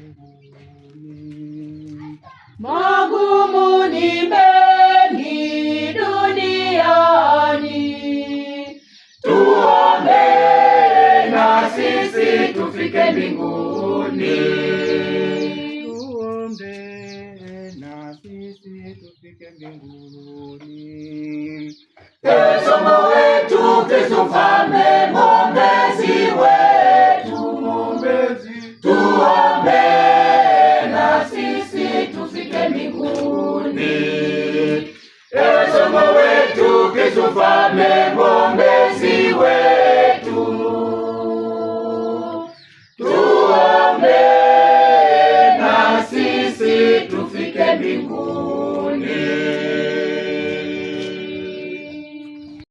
mbinguni. Magumu ni mengi duniani, tuombe na sisi tufike mbinguni. Tuombe na sisi tufike mbinguni. Yesu wetu, Kristo Mfalme, mwombezi wetu, tuombe na sisi tufike mbinguni. Yesu wetu, Kristo Mfalme, mwombezi wetu, tuombe na sisi tufike mbinguni.